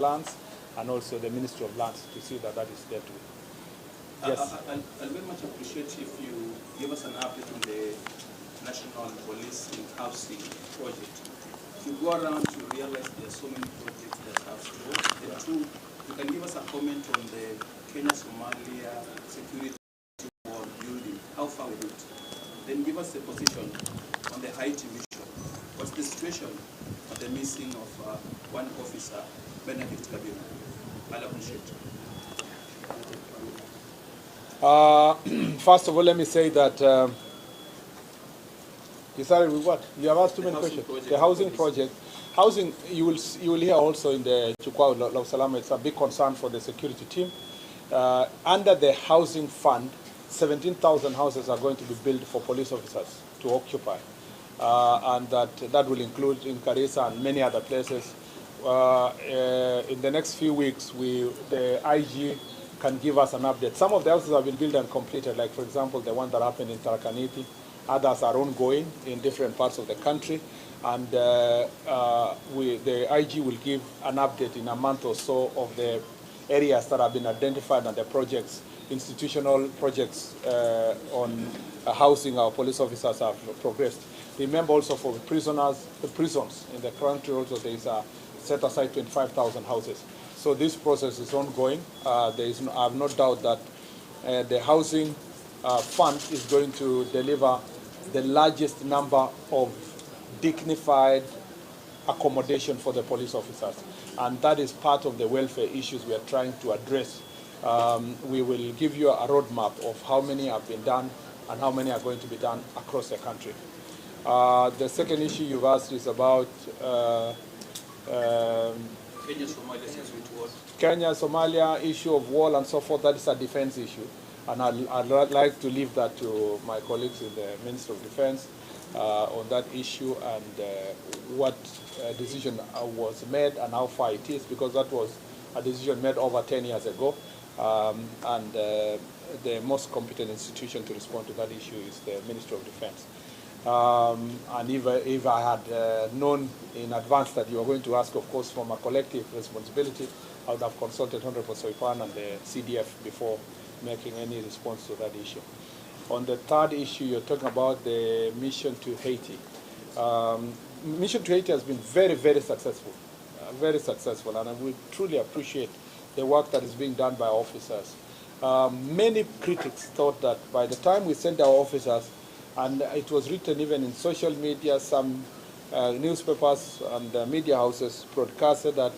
Lands and also the Ministry of Lands to see that that is there too. Yes. I'll very much appreciate if you give us an update on the National Policing Housing Project. If you go around, you realize there are so many projects that have stalled. And two, you can give us a comment on the Kenya-Somalia security wall building. How far with it? Then give us a position on the Haiti mission. What's the situation on the missing of one officer, Benedict Kabiru? I'll appreciate it. First of all, let me say that you started with what? You have asked too many questions. The housing project. Housing, you will hear also in the Chukwa Law Salama, it's a big concern for the security team. Under the housing fund, 17,000 houses are going to be built for police officers to occupy. And that will include in Garissa and many other places. In the next few weeks, the IG can give us an update. Some of the houses have been built and completed, like for example, the one that happened in Tarakaniti. Others are ongoing in different parts of the country. And the IG will give an update in a month or so of the areas that have been identified and the projects, institutional projects on housing our police officers have progressed. Remember also for the prisoners, the prisons in the country also there is a set aside 25,000 houses. So this process is ongoing. I have no doubt that the housing fund is going to deliver the largest number of dignified accommodation for the police officers. And that is part of the welfare issues we are trying to address. We will give you a roadmap of how many have been done and how many are going to be done across the country. The second issue you've asked is about Kenya-Somalia issue of wall and so forth. That is a defense issue. And I'd like to leave that to my colleagues in the Ministry of Defense on that issue and what decision was made and how far it is, because that was a decision made over 10 years ago. And the most competent institution to respond to that issue is the Ministry of Defense. And if I had known in advance that you were going to ask, of course, from a collective responsibility, I would have consulted Honorable Soipan and the CDF before making any response to that issue. On the third issue, you're talking about the mission to Haiti. Mission to Haiti has been very, very successful, and we truly appreciate the work that is being done by officers. Many critics thought that by the time we sent our officers, and it was written even in social media, some newspapers and media houses broadcasted that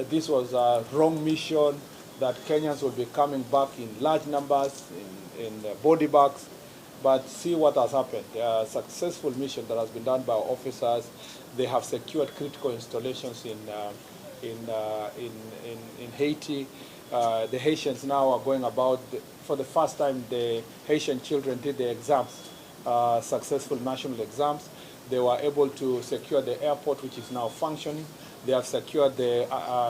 this was a wrong mission, that Kenyans will be coming back in large numbers, in body bags. But see what has happened. A successful mission that has been done by officers. They have secured critical installations in Haiti. The Haitians now are going about, for the first time, the Haitian children did the exams, successful national exams. They were able to secure the airport, which is now functioning. They have secured the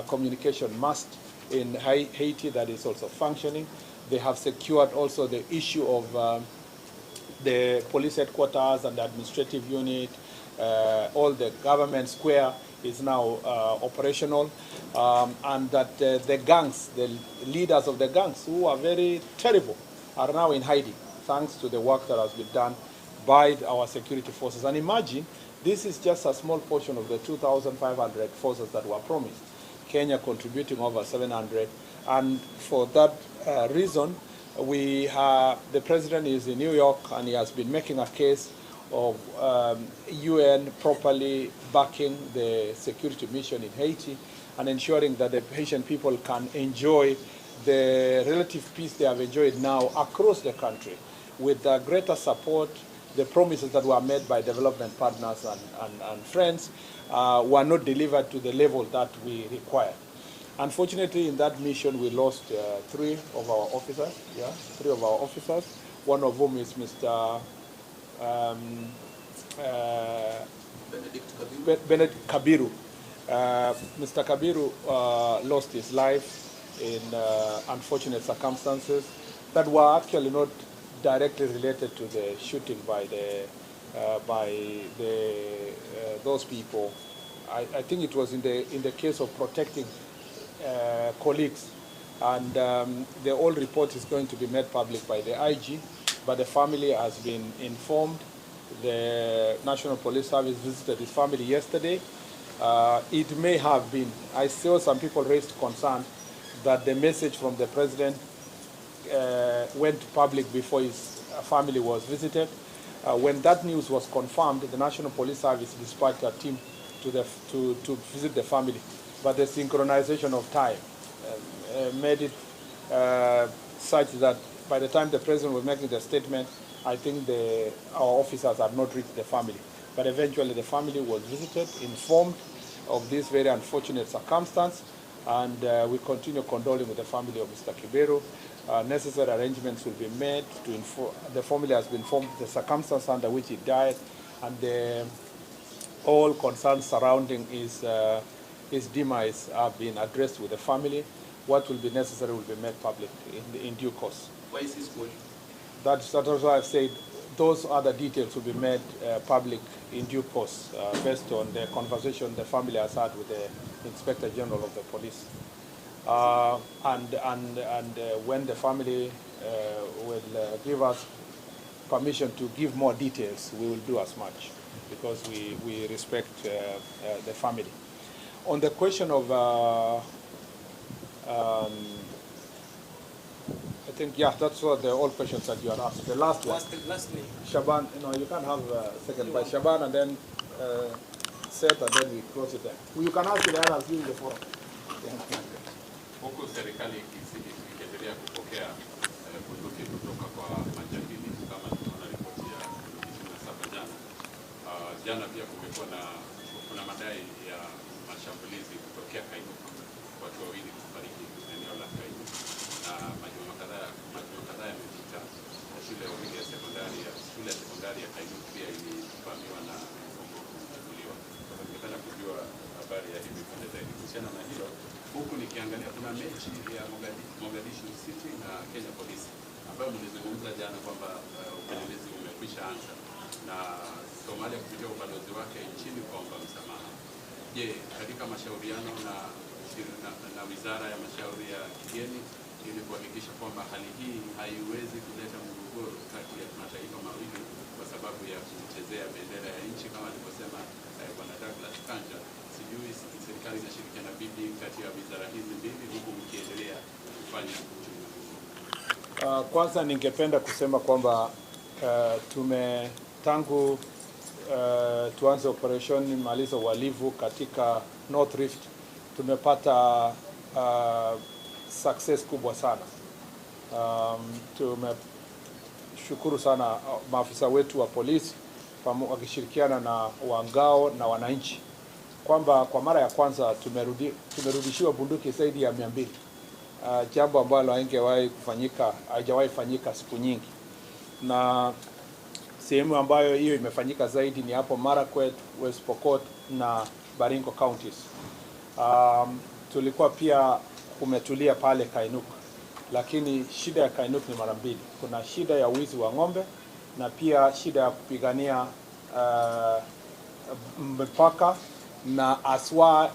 communication mast in Haiti that is also functioning. They have secured also the issue of the police headquarters and the administrative unit. All the government square is now operational. And that the gangs, the leaders of the gangs, who are very terrible, are now in hiding, thanks to the work that has been done by our security forces. And imagine, this is just a small portion of the 2,500 forces that were promised. Kenya contributing over 700. And for that reason, the president is in New York, and he has been making a case of UN properly backing the security mission in Haiti and ensuring that the Haitian people can enjoy the relative peace they have enjoyed now across the country with greater support. The promises that were made by development partners and friends were not delivered to the level that we require. Unfortunately, in that mission, we lost three of our officers. Yeah, three of our officers. One of whom is Mr. Benedict Kabiru. Mr. Kabiru lost his life in unfortunate circumstances that were actually not directly related to the shooting by those people. I think it was in the case of protecting colleagues. And the whole report is going to be made public by the IG, but the family has been informed. The National Police Service visited his family yesterday. It may have been, I saw some people raised concern that the message from the president went public before his family was visited. When that news was confirmed, the National Police Service dispatched a team to visit the family. But the synchronization of time made it such that by the time the president was making the statement, I think our officers had not reached the family. But eventually the family was visited, informed of this very unfortunate circumstance, and we continue condoling with the family of Mr. Kibero. Necessary arrangements will be made to inform. The family has been informed of the circumstance under which he died, and all concerns surrounding his demise have been addressed with the family. What will be necessary will be made public in due course. Why is his body? That's why I've said those other details will be made public in due course, based on the conversation the family has had with the Inspector General of the Police. And when the family will give us permission to give more details, we will do as much, because we respect the family. On the question of I think, yeah, that's what the all questions that you are asked. The last one. Lastly. Shaban, you can have a second by Shaban, and then Seth, and then we close it there. You can ask the others during the forum. Huku serikali ikiendelea kupokea bunduki kutoka kwa majangili kama tunaona ripoti ya 27 jana. Jana pia kuna madai ya mashambulizi kutokea Kainuka, watu wawili kufariki eneo la Kainuka, na majuma kadhaa yamepita. Shule ya sekondari ya Kainuka pia ilivamiwa na kuchukuliwa. Ningependa kujua habari ya hivi punde zaidi kuhusiana na hilo. Huku nikiangalia kuna mechi ya Mogadishu City na Kenya Police ambayo mlizungumza jana kwamba upelelezi umekwisha anza na Somalia kupitia ubalozi wake nchini kuomba msamaha. Je, katika mashauriano na Wizara ya Mashauri ya Kigeni ili kuhakikisha kwamba hali hii haiwezi kuleta mgogoro kati ya mataifa mawili kwa sababu ya kuchezea bendera ya nchi kama alivyosema Bwana Douglas Kanja, sijui serikali inashirikiana vipi kati ya wizara hizi mbili huku mkiendelea kufanya uchunguzi? Kwanza ningependa kusema kwamba tangu tuanze operation maliza uhalifu katika North Rift tumepata success kubwa sana. Tumeshukuru sana maafisa wetu wa polisi wakishirikiana na wangao na wananchi kwamba kwa mara ya kwanza tumerudishiwa bunduki zaidi ya 200, jambo ambalo haijawahi fanyika siku nyingi, na sehemu ambayo hiyo imefanyika zaidi ni hapo Marakwet, West Pokot na Baringo counties. Tulikuwa pia kumetulia pale Kainuka, lakini shida ya Kainuka ni mara mbili. Kuna shida ya wizi wa ng'ombe na pia shida ya kupigania mpaka, na aswa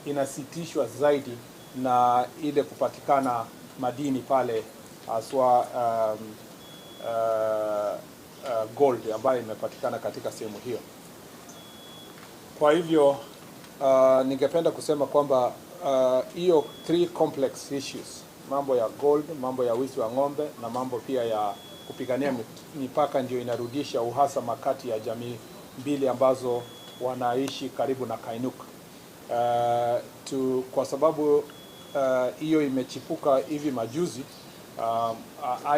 inasitishwa zaidi na ile kupatikana madini pale, aswa gold ambayo imepatikana katika sehemu hiyo. Kwa hivyo ningependa kusema kwamba hiyo 3 complex issues, mambo ya gold, mambo ya wizi wa ng'ombe na mambo pia ya kupigania mipaka, ndio inarudisha uhasama kati ya jamii mbili ambazo wanaishi karibu na Kainuka. Kwa sababu hiyo imechipuka hivi majuzi,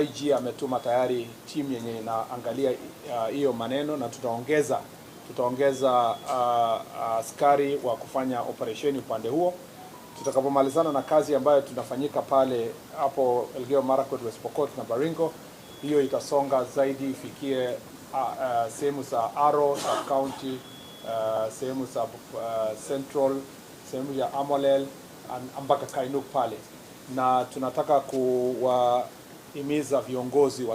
IG ametuma tayari timu yenye inaangalia hiyo maneno, na tutaongeza askari wa kufanya operation upande huo. Tutakapomalizana na kazi ambayo tunafanyika pale hapo Elgeyo Marakwet, West Pokot na Baringo, hiyo itasonga zaidi ifikie sehemu za Aro sub county, sehemu za Central, sehemu ya Amolel mpaka Kainuka pale, na tunataka kuwahimiza viongozi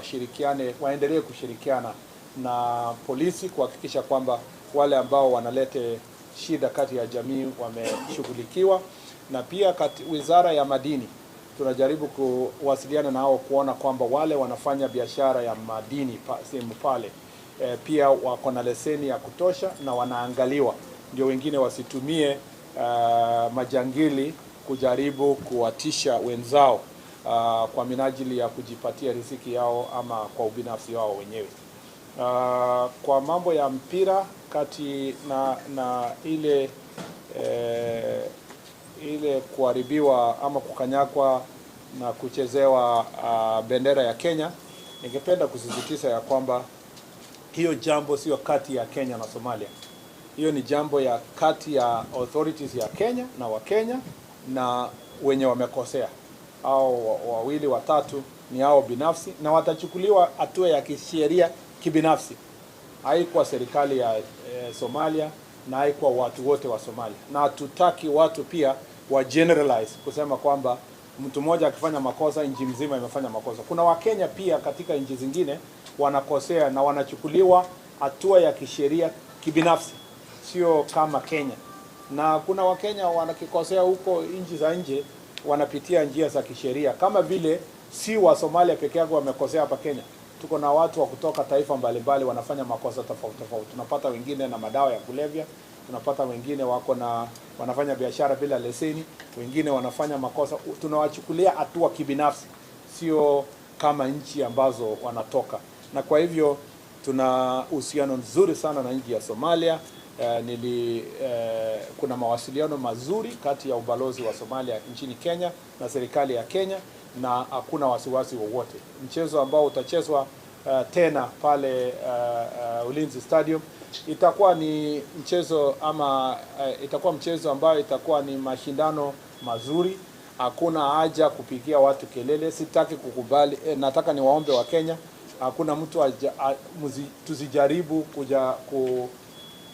waendelee kushirikiana na polisi kuhakikisha kwamba wale ambao wanalete shida kati ya jamii wameshughulikiwa, na pia wizara ya madini tunajaribu kuwasiliana nao kuona kwamba wale wanafanya biashara ya madini sehemu pale pia wako na leseni ya kutosha na wanaangaliwa, ndio wengine wasitumie majangili kujaribu kuwatisha wenzao kwa minajili ya kujipatia riziki yao ama kwa ubinafsi wao wenyewe. Kwa mambo ya mpira kati na ile kuharibiwa ama kukanyakwa na kuchezewa bendera ya Kenya, ningependa kusisitiza ya kwamba hiyo jambo sio kati ya Kenya na Somalia. Hiyo ni jambo ya kati ya authorities ya Kenya na Wakenya na wenye wamekosea. Hao wawili watatu ni hao binafsi na watachukuliwa hatua ya kisheria kibinafsi. Haikuwa serikali ya Somalia na haikuwa watu wote wa Somalia. Na hatutaki watu pia wa generalize kusema kwamba mtu mmoja akifanya makosa nchi mzima imefanya makosa. Kuna Wakenya pia katika nchi zingine wanakosea na wanachukuliwa hatua ya kisheria kibinafsi, sio kama Kenya. Na kuna Wakenya wanakikosea huko nchi za nje wanapitia njia za kisheria, kama vile si wa Somalia peke yake wamekosea hapa Kenya. Tuko na watu wa kutoka taifa mbalimbali wanafanya makosa tofauti tofauti. Tunapata wengine na madawa ya kulevya, tunapata wengine wanafanya biashara bila leseni, wengine wanafanya makosa. Tunawachukulia hatua kibinafsi, sio kama nchi ambazo wanatoka. Na kwa hivyo tuna uhusiano nzuri sana na nchi ya Somalia. Kuna mawasiliano mazuri kati ya ubalozi wa Somalia nchini Kenya na serikali ya Kenya, na hakuna wasiwasi wowote. Mchezo ambao utachezwa tena pale Ulinzi Stadium itakuwa ni mchezo itakuwa mchezo ambao itakuwa ni mashindano mazuri. Hakuna haja kupigia watu kelele, sitaki kukubali. Nataka niwaombe wa Kenya, hakuna mtu tusijaribu kuja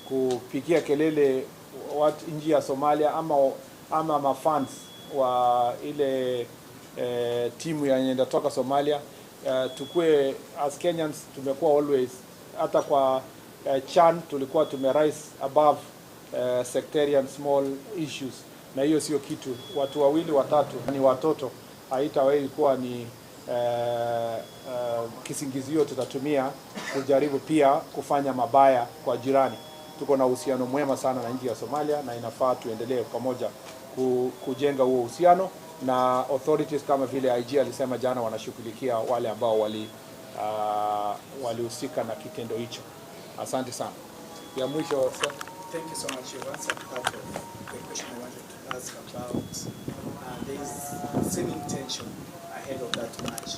kupigia kelele watu nchi ya Somalia ama mafans wa ile timu yenye inatoka Somalia. Tukue as Kenyans tumekuwa always, hata kwa CHAN tulikuwa tumerise above sectarian small issues, na hiyo sio kitu. Watu wawili watatu ni watoto, haitawahi kuwa ni kisingizio tutatumia kujaribu pia kufanya mabaya kwa jirani. Tuko na uhusiano mwema sana na nchi ya Somalia na inafaa tuendelee pamoja kujenga huo uhusiano, na authorities kama vile IG alisema jana wanashughulikia wale ambao walihusika na kitendo hicho. Asante sana. Ya mwisho, sir. Thank you so much. You answered part of the question I wanted to ask about. There is seeming tension ahead of that match.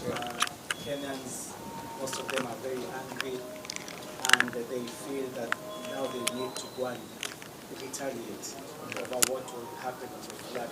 Kenyans, most of them are very angry, and they feel that now they need to go and retaliate over what will happen on the flood.